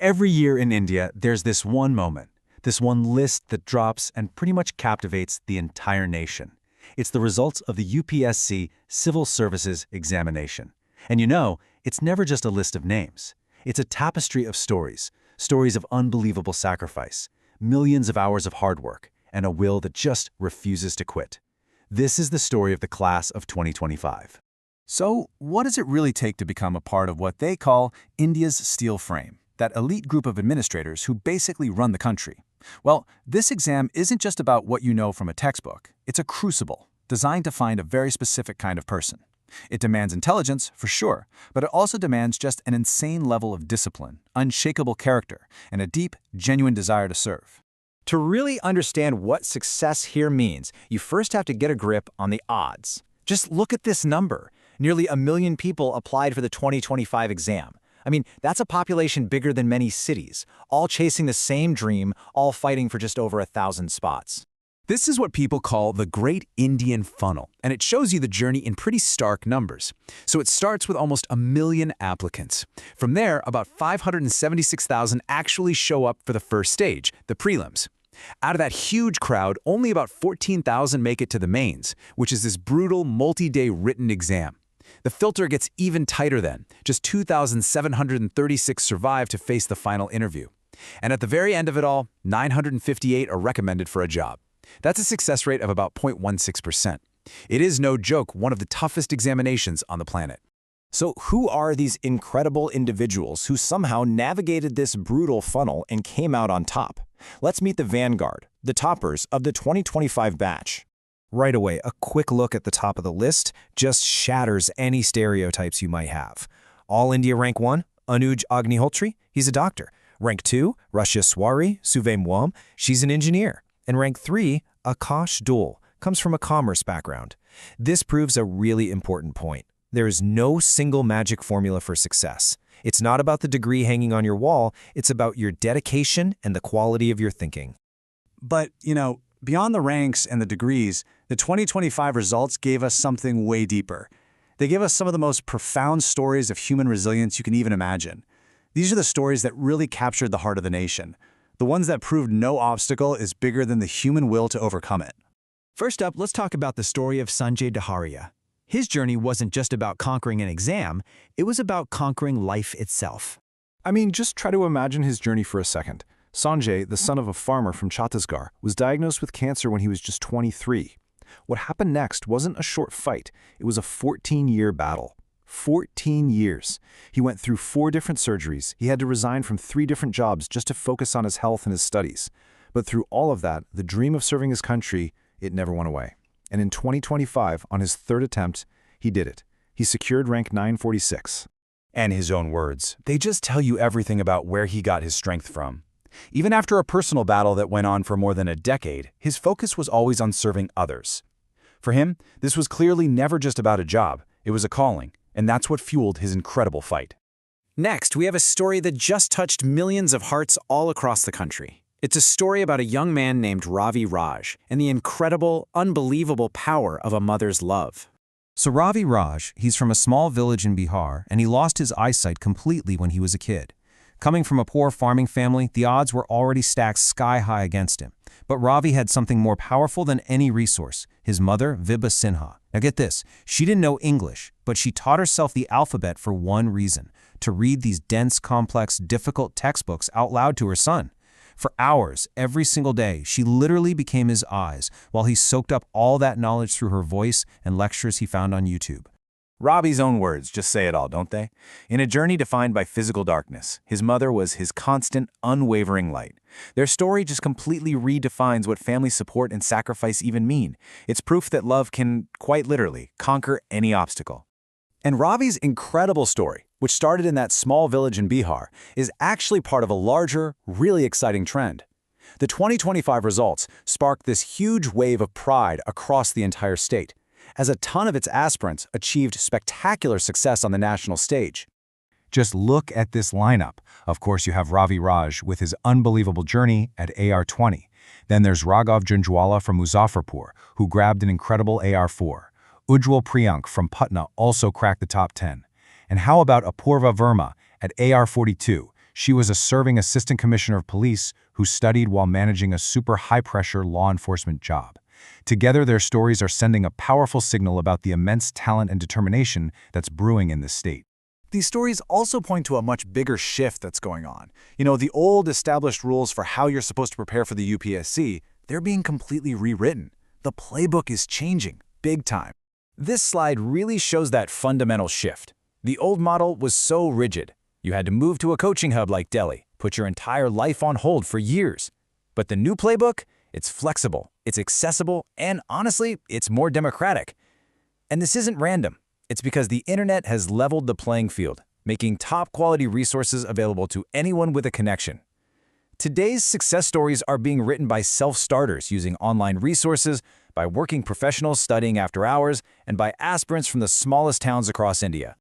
Every year in India, there's this one moment, this one list that drops and pretty much captivates the entire nation. It's the results of the UPSC Civil Services Examination. And you know, it's never just a list of names. It's a tapestry of stories, stories of unbelievable sacrifice, millions of hours of hard work, and a will that just refuses to quit. This is the story of the class of 2025. So, what does it really take to become a part of what they call India's steel frame, that elite group of administrators who basically run the country? Well, this exam isn't just about what you know from a textbook. It's a crucible designed to find a very specific kind of person. It demands intelligence, for sure, but it also demands just an insane level of discipline, unshakable character, and a deep, genuine desire to serve. To really understand what success here means, you first have to get a grip on the odds. Just look at this number. Nearly 1 million people applied for the 2025 exam. I mean, that's a population bigger than many cities, all chasing the same dream, all fighting for just over 1,000 spots. This is what people call the Great Indian Funnel, and it shows you the journey in pretty stark numbers. So it starts with almost 1 million applicants. From there, about 576,000 actually show up for the first stage, the prelims. Out of that huge crowd, only about 14,000 make it to the mains, which is this brutal multi-day written exam. The filter gets even tighter then. Just 2,736 survive to face the final interview. And at the very end of it all, 958 are recommended for a job. That's a success rate of about 0.16%. It is no joke one of the toughest examinations on the planet. So who are these incredible individuals who somehow navigated this brutal funnel and came out on top? Let's meet the vanguard, the toppers of the 2025 batch. Right away, a quick look at the top of the list just shatters any stereotypes you might have. All India rank 1, Anuj Agnihotri, he's a doctor. Rank 2, Rashia Swari Suvemwam, she's an engineer. And rank 3, Akash Dole, comes from a commerce background. This proves a really important point. There is no single magic formula for success. It's not about the degree hanging on your wall, it's about your dedication and the quality of your thinking. But, beyond the ranks and the degrees, the 2025 results gave us something way deeper. They gave us some of the most profound stories of human resilience you can even imagine. These are the stories that really captured the heart of the nation, the ones that proved no obstacle is bigger than the human will to overcome it. First up, let's talk about the story of Sanjay Daharia. His journey wasn't just about conquering an exam, it was about conquering life itself. I mean, just try to imagine his journey for a second. Sanjay, the son of a farmer from Chhattisgarh, was diagnosed with cancer when he was just 23. What happened next wasn't a short fight, it was a 14-year battle. 14 years. He went through 4 different surgeries. He had to resign from 3 different jobs just to focus on his health and his studies. But through all of that, the dream of serving his country, it never went away. And in 2025, on his 3rd attempt, he did it. He secured rank 946. And his own words, they just tell you everything about where he got his strength from. Even after a personal battle that went on for more than a decade, his focus was always on serving others. For him, this was clearly never just about a job, it was a calling, and that's what fueled his incredible fight. Next, we have a story that just touched millions of hearts all across the country. It's a story about a young man named Ravi Raj and the incredible, unbelievable power of a mother's love. So Ravi Raj, he's from a small village in Bihar, and he lost his eyesight completely when he was a kid. Coming from a poor farming family, the odds were already stacked sky high against him. But Ravi had something more powerful than any resource, his mother, Vibha Sinha. Now get this, she didn't know English, but she taught herself the alphabet for one reason, to read these dense, complex, difficult textbooks out loud to her son. For hours, every single day, she literally became his eyes, while he soaked up all that knowledge through her voice and lectures he found on YouTube. Ravi's own words just say it all, don't they? In a journey defined by physical darkness, his mother was his constant, unwavering light. Their story just completely redefines what family support and sacrifice even mean. It's proof that love can, quite literally, conquer any obstacle. And Ravi's incredible story, which started in that small village in Bihar, is actually part of a larger, really exciting trend. The 2025 results sparked this huge wave of pride across the entire state, as a ton of its aspirants achieved spectacular success on the national stage. Just look at this lineup. Of course, you have Ravi Raj with his unbelievable journey at AR-20. Then there's Raghav Jhunjhunwala from Muzaffarpur, who grabbed an incredible AR-4. Ujjwal Priyank from Patna also cracked the top 10. And how about Apurva Verma at AR-42? She was a serving assistant commissioner of police who studied while managing a super high-pressure law enforcement job. Together, their stories are sending a powerful signal about the immense talent and determination that's brewing in this state. These stories also point to a much bigger shift that's going on. You know, the old established rules for how you're supposed to prepare for the UPSC, they're being completely rewritten. The playbook is changing, big time. This slide really shows that fundamental shift. The old model was so rigid. You had to move to a coaching hub like Delhi, put your entire life on hold for years. But the new playbook, it's flexible, it's accessible, and honestly, it's more democratic. And this isn't random. It's because the internet has leveled the playing field, making top-quality resources available to anyone with a connection. Today's success stories are being written by self-starters using online resources, by working professionals studying after hours, and by aspirants from the smallest towns across India.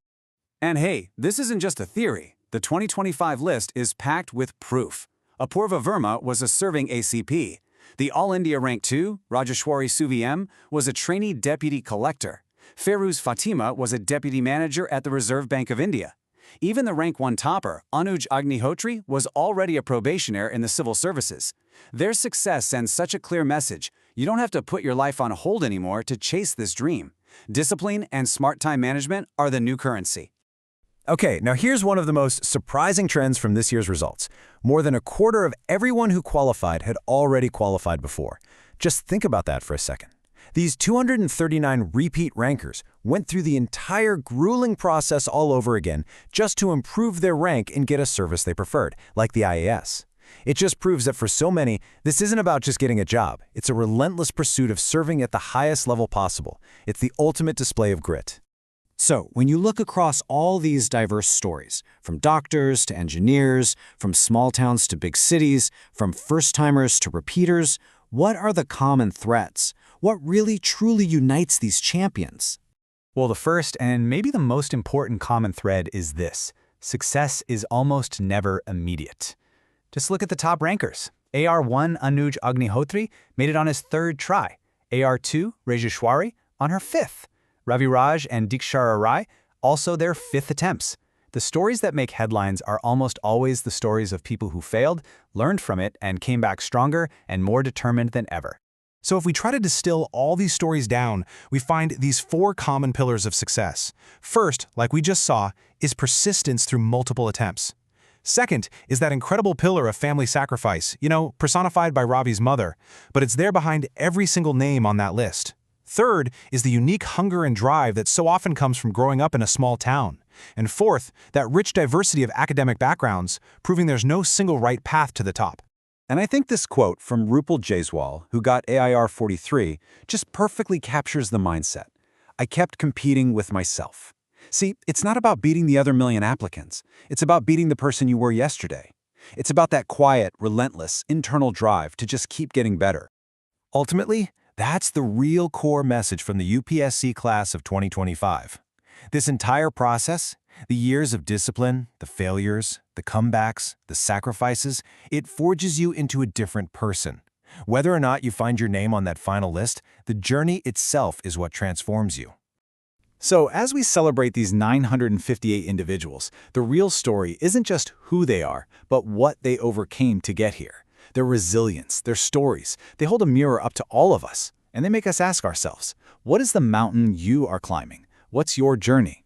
And hey, this isn't just a theory. The 2025 list is packed with proof. Apurva Verma was a serving ACP. The All India Rank 2, Rajeshwari Suvm, was a trainee deputy collector. Feroz Fatima was a deputy manager at the Reserve Bank of India. Even the Rank 1 topper, Anuj Agnihotri, was already a probationer in the civil services. Their success sends such a clear message. You don't have to put your life on hold anymore to chase this dream. Discipline and smart time management are the new currency. Okay, now here's one of the most surprising trends from this year's results. More than a quarter of everyone who qualified had already qualified before. Just think about that for a second. These 239 repeat rankers went through the entire grueling process all over again just to improve their rank and get a service they preferred, like the IAS. It just proves that for so many, this isn't about just getting a job. It's a relentless pursuit of serving at the highest level possible. It's the ultimate display of grit. So, when you look across all these diverse stories, from doctors to engineers, from small towns to big cities, from first-timers to repeaters, what are the common threads? What really truly unites these champions? Well, the first and maybe the most important common thread is this: success is almost never immediate. Just look at the top rankers. AR1 Anuj Agnihotri made it on his 3rd try. AR2 Rajeshwari on her 5th. Ravi Raj and Dikshara Rai also their 5th attempts. The stories that make headlines are almost always the stories of people who failed, learned from it, and came back stronger and more determined than ever. So if we try to distill all these stories down, we find these 4 common pillars of success. First, like we just saw, is persistence through multiple attempts. Second is that incredible pillar of family sacrifice, personified by Ravi's mother, but it's there behind every single name on that list. Third is the unique hunger and drive that so often comes from growing up in a small town. And fourth, that rich diversity of academic backgrounds, proving there's no single right path to the top. And I think this quote from Rupal Jaiswal, who got AIR 43, just perfectly captures the mindset. I kept competing with myself. See, it's not about beating the other million applicants. It's about beating the person you were yesterday. It's about that quiet, relentless, internal drive to just keep getting better. Ultimately, that's the real core message from the UPSC class of 2025. This entire process, the years of discipline, the failures, the comebacks, the sacrifices, it forges you into a different person. Whether or not you find your name on that final list, the journey itself is what transforms you. So as we celebrate these 958 individuals, the real story isn't just who they are, but what they overcame to get here. Their resilience, their stories, they hold a mirror up to all of us, and they make us ask ourselves, what is the mountain you are climbing? What's your journey?